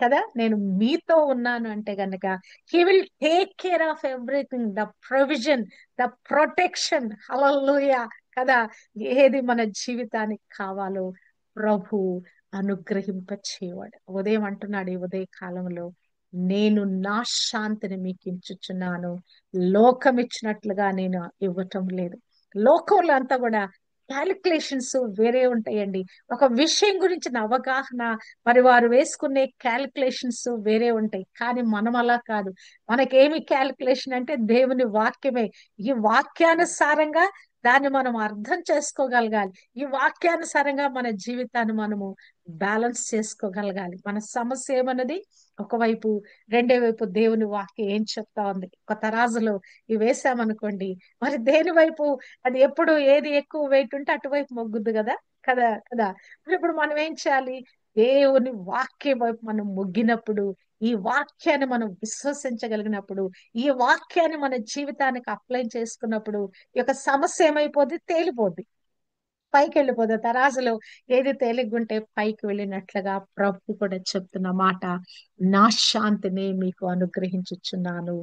కదా, నేను మీతో ఉన్నాను అంటే గనక he will take care of everything, the provision, the protection. Hallelujah కదా. ఏది మన జీవితానికి కావాలో ప్రభు అనుగ్రహింప చేయవాడు. ఉదయం అంటున్నాడు, ఈ ఉదయ కాలంలో నేను నా శాంతిని మీకు ఇచ్చుచున్నాను, లోకం ఇచ్చినట్లుగా నేను ఇవ్వటం లేదు. లోకంలో అంతా కూడా క్యాలిక్యులేషన్స్ వేరే ఉంటాయండి. ఒక విషయం గురించిన అవగాహన మరి వారు వేసుకునే క్యాలిక్యులేషన్స్ వేరే ఉంటాయి. కానీ మనం అలా కాదు. మనకేమి క్యాలిక్యులేషన్ అంటే దేవుని వాక్యమే. ఈ వాక్యానుసారంగా దాన్ని మనం అర్థం చేసుకోగలగాలి. ఈ వాక్యానుసారంగా మన జీవితాన్ని మనము బ్యాలెన్స్ చేసుకోగలగాలి. మన సమస్య ఏమన్నది ఒకవైపు, రెండో వైపు దేవుని వాక్యం ఏం చెప్తా ఉంది. ఒక తరాజులో ఇవి వేసామనుకోండి, మరి దేని వైపు అది ఎప్పుడు ఏది ఎక్కువ వెయిట్ ఉంటే అటువైపు మొగ్గుద్ది కదా. కదా కదా. మరి ఇప్పుడు మనం ఏం చేయాలి? దేవుని వాక్యం వైపు మనం మొగ్గినప్పుడు, ఈ వాక్యాన్ని మనం విశ్వసించగలిగినప్పుడు, ఈ వాక్యాన్ని మన జీవితానికి అప్లై చేసుకున్నప్పుడు ఈ యొక్క సమస్య ఏమైపోద్ది? తేలిపోద్ది, పైకి వెళ్ళిపోతుంది. తరాజులో ఏది తేలిగ్గుంటే పైకి వెళ్ళినట్లుగా ప్రభు కూడా చెప్తున్న మాట, నా శాంతిని మీకు అనుగ్రహించుచున్నాను,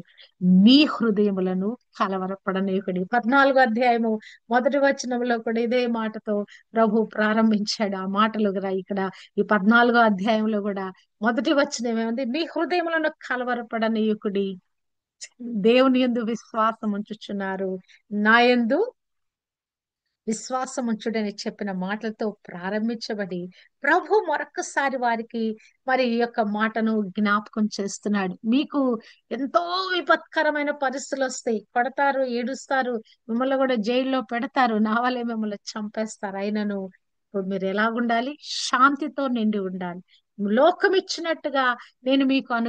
మీ హృదయములను కలవరపడనీయకుడి. 14వ అధ్యాయము 1వ వచనంలో కూడా ఇదే మాటతో ప్రభు ప్రారంభించాడు. ఆ మాటలు కూడా ఇక్కడ ఈ 14వ అధ్యాయంలో కూడా 1వ వచనం ఏముంది? మీ హృదయములను కలవరపడనీయకుడి, దేవుని యందు విశ్వాసం ఉంచుచున్నారు, నా యందు విశ్వాసం ఉంచుడని చెప్పిన మాటలతో ప్రారంభించబడి ప్రభు మరొక్కసారి వారికి మరి ఈ యొక్క మాటను జ్ఞాపకం చేస్తున్నాడు. మీకు ఎంతో విపత్కరమైన పరిస్థితులు వస్తాయి, కొడతారు, ఏడుస్తారు, మిమ్మల్ని కూడా జైల్లో పెడతారు, నా వల్లే మిమ్మల్ని చంపేస్తారు. అయినను ఇప్పుడు మీరు ఎలాగుండాలి? శాంతితో నిండి ఉండాలి. లోకం ఇచ్చినట్టుగా నేను మీకు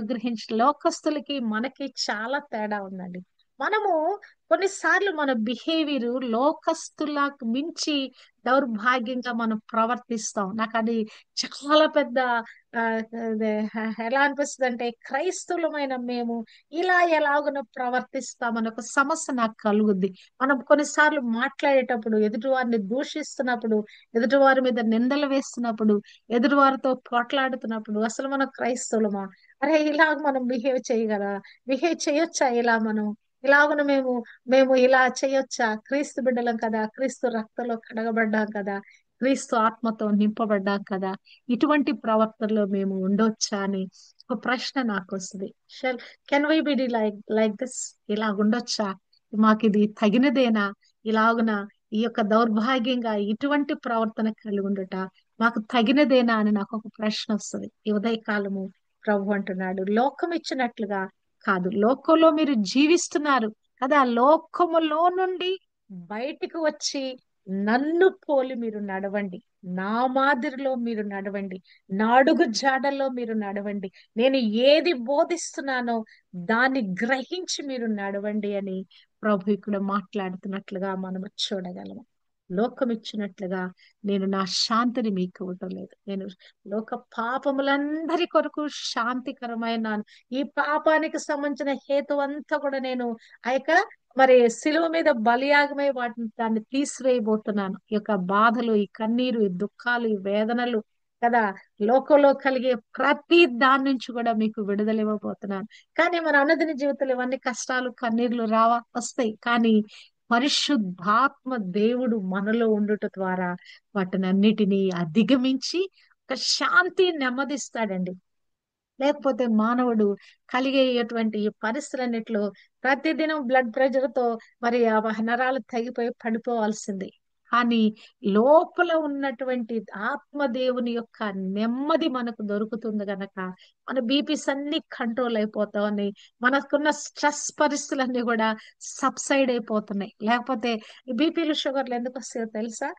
లోకస్తులకి మనకి చాలా తేడా ఉందండి. మనము కొన్నిసార్లు మన బిహేవియర్ లోకస్తులకు మించి దౌర్భాగ్యంగా మనం ప్రవర్తిస్తాం. నాకు అది చాలా పెద్ద ఆ, అదే, ఎలా అనిపిస్తుంది అంటే, క్రైస్తవులమైన మేము ఇలా ఎలాగున ప్రవర్తిస్తామని ఒక సమస్య నాకు కలుగుద్ది. మనం కొన్నిసార్లు మాట్లాడేటప్పుడు, ఎదుటివారిని దూషిస్తున్నప్పుడు, ఎదుటివారి మీద నిందలు వేస్తున్నప్పుడు, ఎదుటివారితో పోట్లాడుతున్నప్పుడు అసలు మనం క్రైస్తవులమా? అరే ఇలాగ మనం బిహేవ్ చేయొచ్చా ఇలా మనం? ఇలాగను మేము ఇలా చేయొచ్చా? క్రీస్తు బిడ్డలం కదా, క్రీస్తు రక్తంలో కడగబడ్డాం కదా, క్రీస్తు ఆత్మతో నింపబడ్డాం కదా, ఇటువంటి ప్రవర్తనలో మేము ఉండొచ్చా అని ఒక ప్రశ్న నాకు వస్తుంది. Can we be like this? ఇలా ఉండొచ్చా? మాకు ఇది తగినదేనా? ఇలాగున ఈ యొక్క దౌర్భాగ్యంగా ఇటువంటి ప్రవర్తన కలిగి ఉండుట మాకు తగినదేనా అని నాకు ఒక ప్రశ్న వస్తుంది. ఈ ఉదయకాలము ప్రభు అంటున్నాడు, లోకం ఇచ్చినట్లుగా కాదు, లోకంలో మీరు జీవిస్తున్నారు కదా, లోకములో నుండి బయటికి వచ్చి నన్ను పోలి మీరు నడవండి, నా మాదిరిలో మీరు నడవండి, నా అడుగు జాడల్లో మీరు నడవండి, నేను ఏది బోధిస్తున్నానో దాన్ని గ్రహించి మీరు నడవండి అని ప్రభు ఇక్కడ మాట్లాడుతున్నట్లుగా మనం చూడగలము. లోకం ఇచ్చినట్లుగా నేను నా శాంతిని మీకు ఇవ్వటం లేదు. నేను లోక పాపములందరి కొరకు శాంతికరమైన ఈ పాపానికి సంబంధించిన హేతు అంతా కూడా నేను ఆ యొక్క మరి శిలువ మీద బలియాగమై వాటిని దాన్ని తీసివేయబోతున్నాను. ఈ యొక్క బాధలు, ఈ కన్నీరు, ఈ దుఃఖాలు, ఈ వేదనలు కదా, లోకంలో కలిగే ప్రతి దాని నుంచి కూడా మీకు విడుదల ఇవ్వబోతున్నాను. కానీ మన అనుదిన జీవితంలో ఇవన్నీ కష్టాలు, కన్నీళ్లు రావా? వస్తాయి. కానీ పరిశుద్ధాత్మ దేవుడు మనలో ఉండుట ద్వారా వాటినన్నిటినీ అధిగమించి ఒక శాంతి నెమ్మదిస్తాడండి. లేకపోతే మానవుడు కలిగేటువంటి ఈ పరిస్థితులన్నిట్లో ప్రతిదినం బ్లడ్ ప్రెషర్ తో మరి ఆ నరాలు తగ్గిపోయి పడిపోవాల్సింది. కానీ లోపల ఉన్నటువంటి ఆత్మదేవుని యొక్క నెమ్మది మనకు దొరుకుతుంది గనక మన బీపీస్ అన్ని కంట్రోల్ అయిపోతామని, మనకున్న స్ట్రెస్ పరిస్థితులన్నీ కూడా సబ్సైడ్ అయిపోతున్నాయి. లేకపోతే ఈ బీపీలు షుగర్లు ఎందుకు వస్తాయో తెలుసా?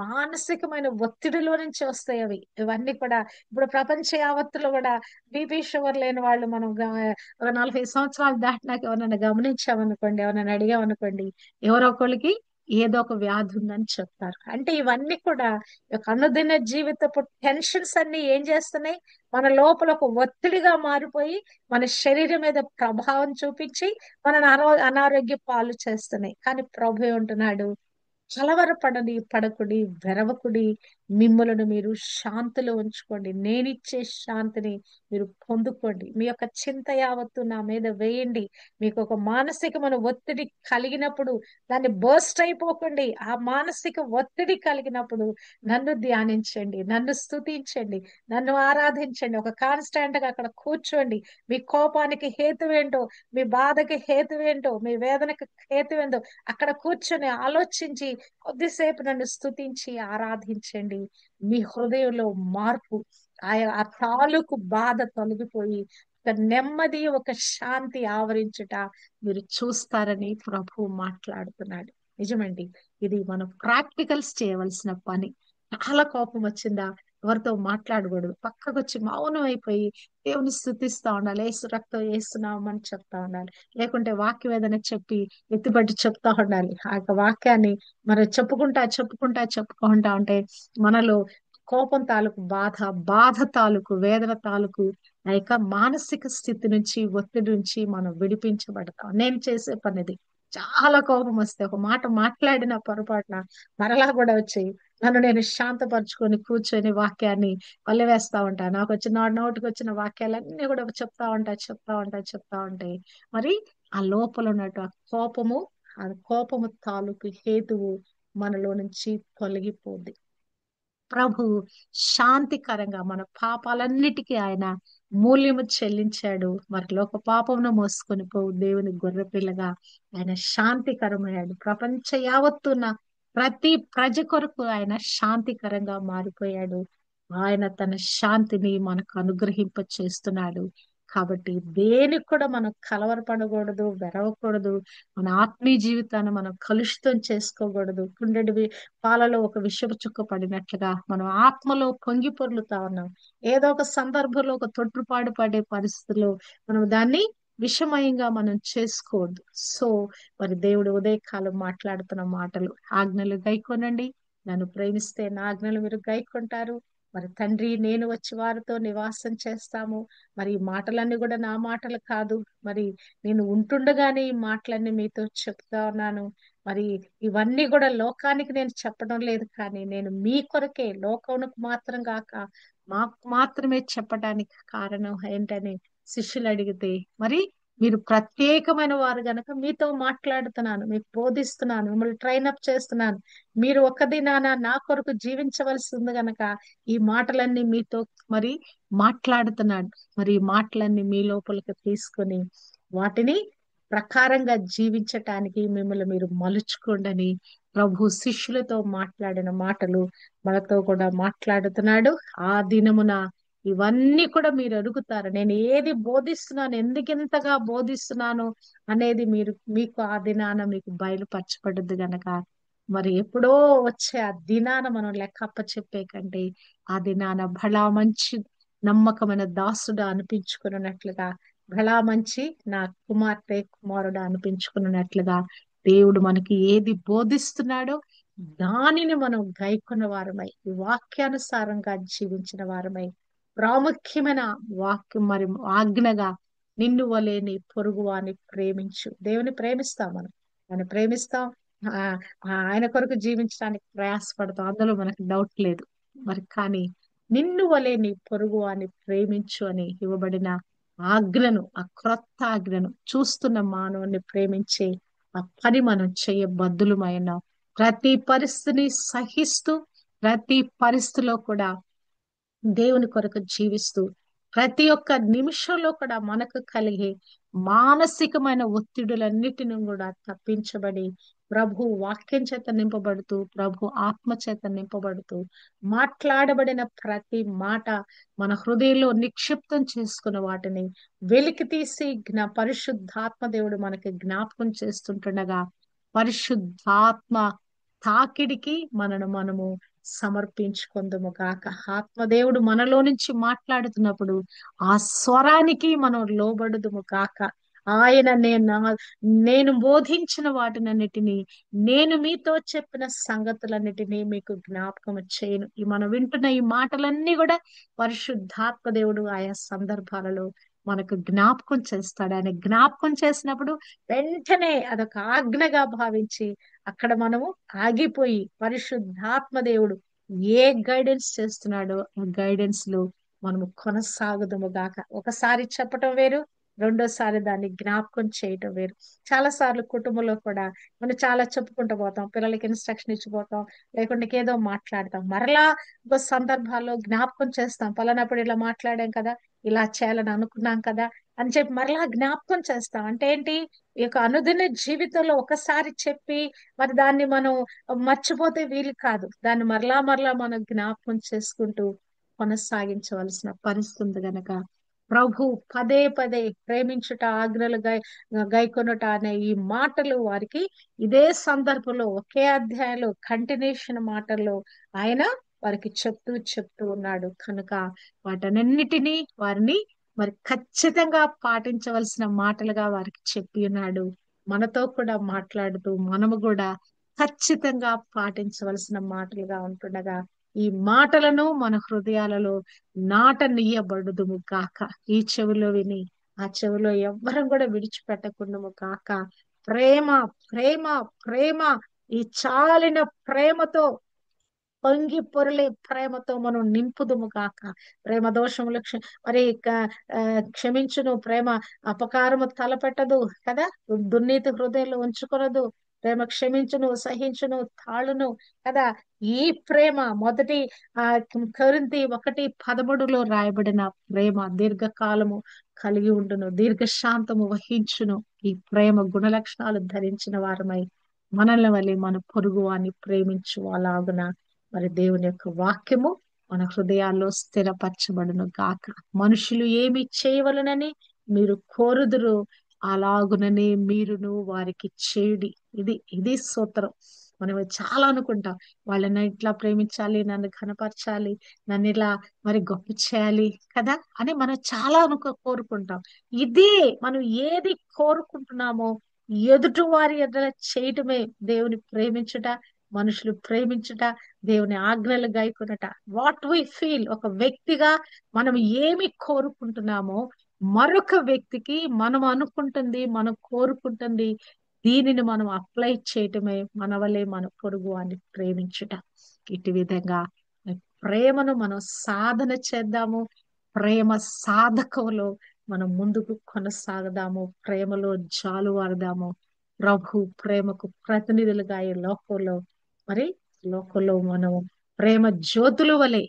మానసికమైన ఒత్తిడిలో నుంచి వస్తాయి అవి. ఇవన్నీ కూడా ఇప్పుడు ప్రపంచ యావత్తులో కూడా బీపీ షుగర్ లేని వాళ్ళు మనం ఒక 40 సంవత్సరాలు దాటినాక ఎవరైనా గమనించామనుకోండి, ఎవరైనా అడిగామనుకోండి, ఎవరో ఒకళ్ళకి ఏదో ఒక వ్యాధి ఉందని చెప్తారు. అంటే ఇవన్నీ కూడా ఈ యొక్క అనుదిన జీవితపు టెన్షన్స్ అన్ని ఏం చేస్తున్నాయి? మన లోపల ఒక ఒత్తిడిగా మారిపోయి మన శరీరం మీద ప్రభావం చూపించి మనని అనారోగ్య పాలు చేస్తున్నాయి. కానీ ప్రభు ఏమంటున్నాడు? పడకుడి, వెరవకుడి, మిమ్ములను మీరు శాంతిలో ఉంచుకోండి. నేనిచ్చే శాంతిని మీరు పొందుకోండి. మీ యొక్క చింత యావత్తు నా మీద వేయండి. మీకు ఒక మానసికమైన ఒత్తిడి కలిగినప్పుడు దాన్ని బర్స్ట్ అయిపోకండి. ఆ మానసిక ఒత్తిడి కలిగినప్పుడు నన్ను ధ్యానించండి, నన్ను స్తుతించండి, నన్ను ఆరాధించండి. ఒక కాన్స్టాంట్ గా అక్కడ కూర్చోండి. మీ కోపానికి హేతువేంటో, మీ బాధకి హేతువేంటో, మీ వేదనకి హేతువేంటో అక్కడ కూర్చొని ఆలోచించి కొద్దిసేపు నన్ను స్తుతించి ఆరాధించండి. మీ హృదయంలో మార్పు, ఆ తాలూకు బాధ తొలగిపోయి ఒక నెమ్మది, ఒక శాంతి ఆవరించుట మీరు చూస్తారని ప్రభు మాట్లాడుతున్నాడు. నిజమండి, ఇది మనం ప్రాక్టికల్స్ చేయవలసిన పని. చాలా కోపం వచ్చిందా? ఎవరితో మాట్లాడకూడదు, పక్కకు వచ్చి మౌనం అయిపోయి దేవుని స్థుతిస్తా ఉండాలి. ఏసు రక్తం ఏసునామని చెప్తా ఉండాలి. లేకుంటే వాక్యం ఏదైనా చెప్పి ఎత్తిపట్టి చెప్తా ఉండాలి. ఆ యొక్క వాక్యాన్ని మరి చెప్పుకుంటా ఉంటే మనలో కోపం తాలూకు బాధ, బాధ తాలూకు వేదన తాలూకు ఆ యొక్క మానసిక స్థితి నుంచి, ఒత్తిడి నుంచి మనం విడిపించబడతాం. నేను చేసే పనిది. చాలా కోపం వస్తే ఒక మాట మాట్లాడిన పొరపాటున మరలా కూడా వచ్చి నన్ను నేను శాంతపరచుకొని కూర్చొని వాక్యాన్ని వల్లెవేస్తా ఉంటాను. నాకు వచ్చిన నోటికి వచ్చిన వాక్యాలన్నీ కూడా చెప్తా ఉంటాయి. మరి ఆ లోపల ఉన్నట్టు ఆ కోపము, ఆ కోపము తాలూకు హేతువు మనలో నుంచి తొలగిపోద్ది. ప్రభు శాంతికరంగా మన పాపాలన్నిటికీ ఆయన మూల్యము చెల్లించాడు. మరి లోక పాపమును మోసుకొని పోవు దేవుని గొర్రె పిల్లగా ఆయన శాంతికరమయ్యాడు. ప్రపంచ యావత్తున్న ప్రతి ప్రజ కొరకు ఆయన శాంతికరంగా మారిపోయాడు. ఆయన తన శాంతిని మనకు అనుగ్రహింప చేస్తున్నాడు. కాబట్టి దేనికి కూడా మనం కలవరపడకూడదు, వెరవకూడదు. మన ఆత్మీయ జీవితాన్ని మనం కలుషితం చేసుకోకూడదు. కుండెడి పాలలో ఒక విషపు చుక్క పడినట్లుగా మనం ఆత్మలో పొంగి పొర్లుతా ఉన్నాం. ఏదో ఒక సందర్భంలో ఒక తొట్టుపాటు పడే పరిస్థితిలో మనం దాన్ని విషమయంగా మనం చేసుకోవద్దు. సో మరి దేవుడు ఉదయకాలం మాట్లాడుతున్న మాటలు, ఆజ్ఞలు గైకొనండి. నన్ను ప్రేమిస్తే నా ఆజ్ఞలు మీరు గైకొంటారు. మరి తండ్రి, నేను వచ్చి వారితో నివాసం చేస్తాము. మరి ఈ మాటలన్నీ కూడా నా మాటలు కాదు. మరి నేను ఉంటుండగానే ఈ మాటలన్నీ మీతో చెప్తా ఉన్నాను. మరి ఇవన్నీ కూడా లోకానికి నేను చెప్పడం లేదు, కానీ నేను మీ కొరకే, లోకమునకు మాత్రం కాక మాకు మాత్రమే చెప్పడానికి కారణం ఏంటని శిష్యులు అడిగితే, మరి మీరు ప్రత్యేకమైన వారు గనక మీతో మాట్లాడుతున్నాను, మీకు బోధిస్తున్నాను, మిమ్మల్ని ట్రైన్ అప్ చేస్తున్నాను. మీరు ఒక్క దినాన నా కొరకు జీవించవలసి ఉంది గనక ఈ మాటలన్నీ మీతో మరి మాట్లాడుతున్నాడు. మరి ఈ మాటలన్నీ మీ లోపలికి తీసుకొని వాటిని ప్రకారంగా జీవించటానికి మిమ్మల్ని మీరు మలుచుకోండని ప్రభు శిష్యులతో మాట్లాడిన మాటలు మనతో కూడా మాట్లాడుతున్నాడు. ఆ దినమున ఇవన్నీ కూడా మీరు అడుగుతారు. నేను ఏది బోధిస్తున్నాను, ఎందుకింతగా బోధిస్తున్నాను అనేది మీకు ఆ దినాన మీకు బయలుపరచబడుద్ది గనక మరి ఎప్పుడో వచ్చే ఆ దినాన మనం లెక్కప్ప చెప్పే కంటే ఆ దినాన బలా మంచి నమ్మకమైన దాసుడు అనిపించుకున్నట్లుగా, బలా మంచి నా కుమార్తె కుమారుడు అనిపించుకున్నట్లుగా దేవుడు మనకి ఏది బోధిస్తున్నాడో దానిని మనం గైకొన్న వారమై, ఈ వాక్యానుసారంగా జీవించిన వారమై, ప్రాముఖ్యమైన వాక్యం మరి ఆజ్ఞగా నిన్ను వలే నీ పొరుగువాని ప్రేమించు. దేవుని ప్రేమిస్తాం మనం, ఆయన ప్రేమిస్తాం. ఆ ఆయన కొరకు జీవించడానికి ప్రయాసపడతాం, అందులో మనకు డౌట్ లేదు. మరి కానీ నిన్ను వలే నీ పొరుగువాని ప్రేమించు అని ఇవ్వబడిన ఆజ్ఞను, ఆ క్రొత్త ఆజ్ఞను చూస్తున్న మానవుని ప్రేమించే ఆ పని మనం చేయబద్దులమైన, ప్రతి పరిస్థితిని సహిస్తూ ప్రతి పరిస్థితిలో కూడా దేవుని కొరకు జీవిస్తూ ప్రతి ఒక్క నిమిషంలో కూడా మనకు కలిగే మానసికమైన ఒత్తిడులన్నిటిని కూడా తప్పించబడి ప్రభు వాక్యం చేత నింపబడుతూ ప్రభు ఆత్మ చేత నింపబడుతూ మాట్లాడబడిన ప్రతి మాట మన హృదయంలో నిక్షిప్తం చేసుకున్న వాటిని వెలికి తీసి పరిశుద్ధాత్మ దేవుడు మనకి జ్ఞాపకం చేస్తుంటుండగా పరిశుద్ధాత్మ తాకిడికి మనము సమర్పించుకుందుము గాక. ఆత్మదేవుడు మనలో నుంచి మాట్లాడుతున్నప్పుడు ఆ స్వరానికి మనం లోబడుదుము గాక. ఆయన నేను బోధించిన వాటినన్నిటినీ, నేను మీతో చెప్పిన సంగతులన్నిటినీ మీకు జ్ఞాపకం చేయను. ఈ మనం వింటున్న ఈ మాటలన్నీ కూడా పరిశుద్ధాత్మ దేవుడు ఆయా సందర్భాలలో మనకు జ్ఞాపకం చేస్తాడు. ఆయన జ్ఞాపకం చేసినప్పుడు వెంటనే అదొక ఆజ్ఞగా భావించి అక్కడ మనము ఆగిపోయి పరిశుద్ధాత్మ దేవుడు ఏ గైడెన్స్ చేస్తున్నాడో ఆ గైడెన్స్ లో మనము కొనసాగుదము గాక. ఒకసారి చెప్పటం వేరు, రెండోసారి దాన్ని జ్ఞాపకం చేయటం వేరు. చాలా సార్లు కుటుంబంలో కూడా మనం చాలా చెప్పుకుంటూ పోతాం, పిల్లలకి ఇన్స్ట్రక్షన్ ఇచ్చిపోతాం, లేకుంటే ఏదో మాట్లాడతాం, మరలా ఒక సందర్భాల్లో జ్ఞాపకం చేస్తాం, పలానప్పుడు ఇలా మాట్లాడాం కదా, ఇలా చేయాలని అనుకున్నాం కదా అని చెప్పి మరలా జ్ఞాపకం చేస్తాం. అంటే ఏంటి, ఈ యొక్క అనుదిన జీవితంలో ఒకసారి చెప్పి మరి దాన్ని మనం మర్చిపోతే వీలు కాదు. దాన్ని మరలా మరలా మనం జ్ఞాపకం చేసుకుంటూ కొనసాగించవలసిన పరిస్థితి గనక ప్రభు పదే పదే ప్రేమించుట ఆజ్ఞలు గైకొనుట అనే ఈ మాటలు వారికి ఇదే సందర్భంలో ఒకే అధ్యాయంలో కంటిన్యూషన్ మాటల్లో ఆయన వారికి చెప్తూ ఉన్నాడు కనుక వాటన్నిటినీ వారిని మరి ఖచ్చితంగా పాటించవలసిన మాటలుగా వారికి చెప్పి ఉన్నాడు. మనతో కూడా మాట్లాడుతూ మనము కూడా ఖచ్చితంగా పాటించవలసిన మాటలుగా ఉంటుండగా ఈ మాటలను మన హృదయాలలో నాటనీయబడుదుము కాక. ఈ చెవిలో విని ఆ చెవిలో ఎవ్వరం కూడా విడిచిపెట్టకుండాము కాక. ప్రేమ ప్రేమ ప్రేమ, ఈ చాలిన ప్రేమతో పొంగి పొరలే ప్రేమతో మనం నింపుదుము గాక. ప్రేమ దోషములు మరి క్షమించును, ప్రేమ అపకారము తలపెట్టదు కదా, దుర్నీతి హృదయంలో ఉంచుకొనదు, ప్రేమ క్షమించును, సహించును, తాళును కదా. ఈ ప్రేమ మొదటి ఆ కొరింథీ 1:13 రాయబడిన ప్రేమ దీర్ఘకాలము కలిగి ఉండును, దీర్ఘశాంతము వహించును. ఈ ప్రేమ గుణలక్షణాలు ధరించిన వారమై మనల్ని వలె మన పొరుగు వారిని ప్రేమించు అలాగున మరి దేవుని యొక్క వాక్యము మన హృదయాల్లో స్థిరపరచబడును గాక. మనుషులు ఏమి చేయవలనని మీరు కోరుదురు, అలాగుననే మీరును వారికి చేయుడి. ఇది సూత్రం. మనం చాలా అనుకుంటాం, వాళ్ళని ఇట్లా ప్రేమించాలి, నన్ను ఘనపరచాలి, నన్ను ఇలా మరి గొప్ప చేయాలి కదా అని మనం చాలా కోరుకుంటాం. ఇదే మనం ఏది కోరుకుంటున్నామో ఎదుటి వారి ఎదుట చేయటమే దేవుని ప్రేమించుట, మనుషులు ప్రేమించుట, దేవుని ఆజ్ఞలు గైకొనుట. వాట్ వి ఫీల్, ఒక వ్యక్తిగా మనం ఏమి కోరుకుంటున్నామో మరొక వ్యక్తికి మనం అనుకుంటుంది, మనం కోరుకుంటుంది, దీనిని మనం అప్లై చేయటమే మన వల్లే మన పొరుగు అని ప్రేమించుట. ఇటు విధంగా ప్రేమను మనం సాధన చేద్దాము. ప్రేమ సాధకంలో మనం ముందుకు కొనసాగదాము. ప్రేమలో జాలువారదాము. ప్రభు ప్రేమకు ప్రతినిధులుగా ఈ లోకంలో మనం ప్రేమ జ్యోతుల వలె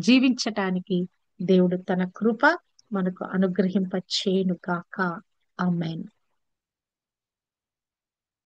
జీవించటానికి దేవుడు తన కృప మనకు అనుగ్రహింప చేయును కాక. ఆమేన్.